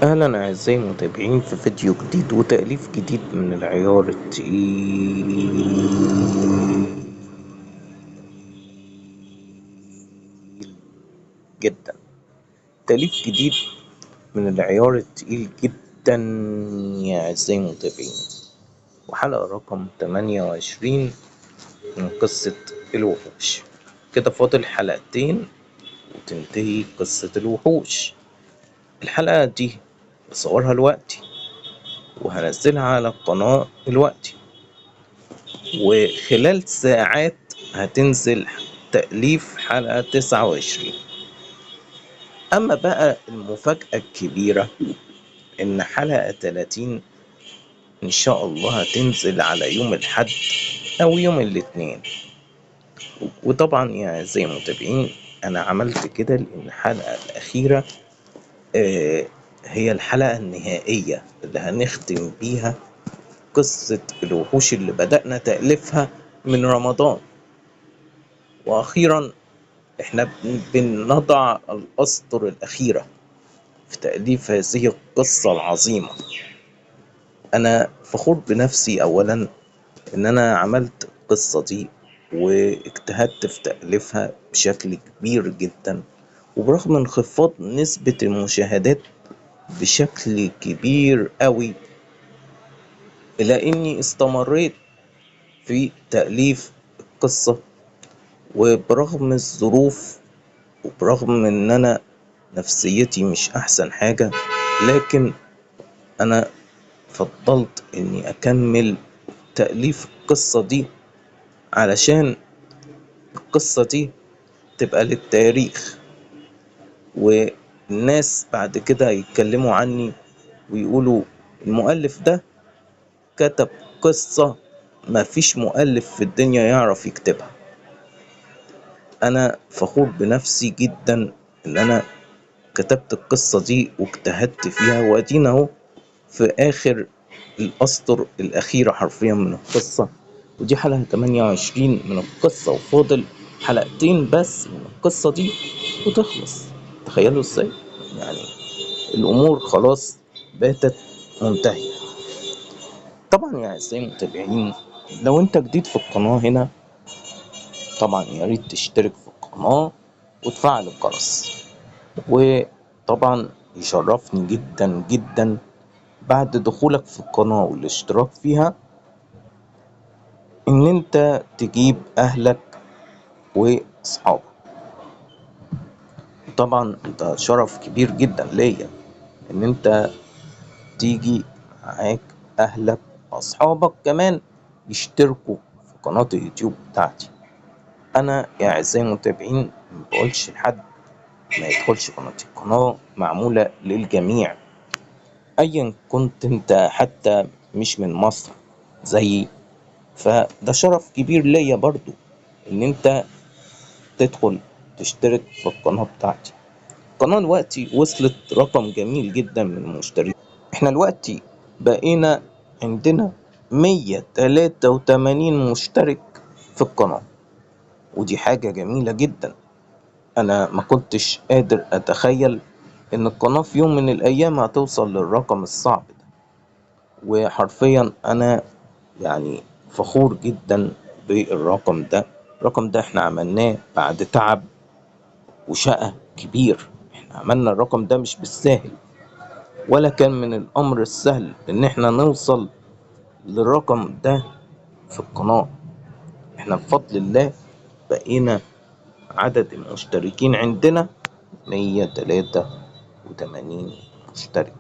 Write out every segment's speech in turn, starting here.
أهلا أعزائي المتابعين في فيديو جديد وتأليف جديد من العيار التقيل جدا. تأليف جديد من العيار التقيل جدا يا أعزائي المتابعين، وحلقة رقم 28 من قصة الوحوش. كده فاضل حلقتين وتنتهي قصة الوحوش. الحلقة دي بصورها دلوقتي وهنزلها على القناة دلوقتي، وخلال ساعات هتنزل تأليف حلقة 29. أما بقى المفاجأة الكبيرة إن حلقة 30 إن شاء الله هتنزل على يوم الأحد أو يوم الاثنين. وطبعا يا زي المتابعين أنا عملت كده لأن الحلقة الأخيرة هي الحلقة النهائية اللي هنختم بيها قصة الوحوش اللي بدأنا تأليفها من رمضان. وأخيرا احنا بنضع الأسطر الأخيرة في تأليف هذه القصة العظيمة. أنا فخور بنفسي أولا إن أنا عملت القصة دي واجتهدت في تأليفها بشكل كبير جدا، وبرغم انخفاض نسبة المشاهدات بشكل كبير قوي إلا إني استمريت في تأليف القصة. وبرغم الظروف وبرغم إن أنا نفسيتي مش أحسن حاجة، لكن أنا فضلت إني أكمل تأليف القصة دي علشان القصة دي تبقى للتاريخ، والناس بعد كده يتكلموا عني ويقولوا المؤلف ده كتب قصة ما فيش مؤلف في الدنيا يعرف يكتبها. أنا فخور بنفسي جدا إن أنا كتبت القصة دي واجتهدت فيها، وأدينا أهو في آخر الأسطر الأخيرة حرفيا من القصة. ودي حلقة 28 من القصة، وفاضل حلقتين بس من القصة دي وتخلص. تخيلوا ازاي يعني الأمور خلاص باتت منتهية. طبعا يا أعزائي المتابعين، لو انت جديد في القناة هنا طبعا يا ريت تشترك في القناة وتفعل الجرس. وطبعا يشرفني جدا جدا بعد دخولك في القناة والاشتراك فيها ان انت تجيب اهلك واصحابك. طبعا ده شرف كبير جدا ليا ان انت تيجي معاك اهلك واصحابك كمان يشتركوا في قناة اليوتيوب بتاعتي. انا يا اعزائي المتابعين مبقولش لحد ما يدخلش قناتي. القناة معمولة للجميع ايا كنت انت، حتى مش من مصر زي، فده شرف كبير ليا برضو ان انت تدخل تشترك في القناة بتاعتي. القناة دلوقتي وصلت رقم جميل جدا من المشتركين. احنا دلوقتي بقينا عندنا 183 مشترك في القناة، ودي حاجة جميلة جدا. انا ما كنتش قادر اتخيل ان القناة في يوم من الايام هتوصل للرقم الصعب ده. وحرفيا انا يعني فخور جدا بالرقم ده. الرقم ده احنا عملناه بعد تعب وشقة كبير. احنا عملنا الرقم ده مش بالساهل، ولا كان من الامر السهل ان احنا نوصل للرقم ده في القناة. احنا بفضل الله بقينا عدد المشتركين عندنا 183 مشترك،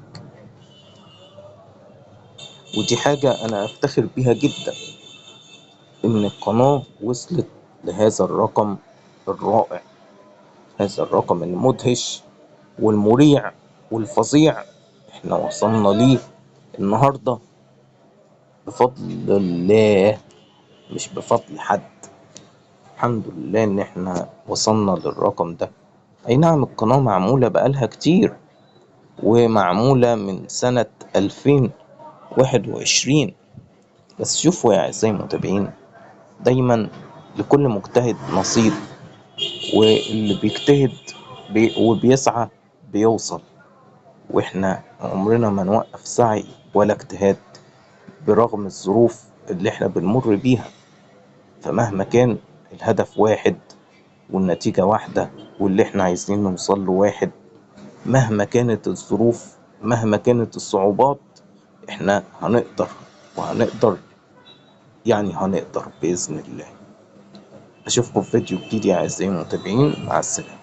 ودي حاجة انا افتخر بيها جدا ان القناة وصلت لهذا الرقم الرائع، هذا الرقم المدهش والمريع والفظيع. احنا وصلنا ليه النهاردة بفضل الله، مش بفضل حد. الحمد لله ان احنا وصلنا للرقم ده. اي نعم القناة معمولة بقالها كتير، ومعمولة من سنة 2021، بس شوفوا يا اعزائي المتابعين، دايما لكل مجتهد نصيب، واللي بيجتهد وبيسعى بيوصل. واحنا عمرنا ما نوقف سعي ولا اجتهاد برغم الظروف اللي احنا بنمر بيها. فمهما كان الهدف واحد والنتيجة واحدة واللي احنا عايزين نوصل له واحد، مهما كانت الظروف مهما كانت الصعوبات احنا هنقدر، وهنقدر يعني هنقدر بإذن الله. أشوفكم في فيديو جديد يا أعزائي المتابعين، مع السلامة.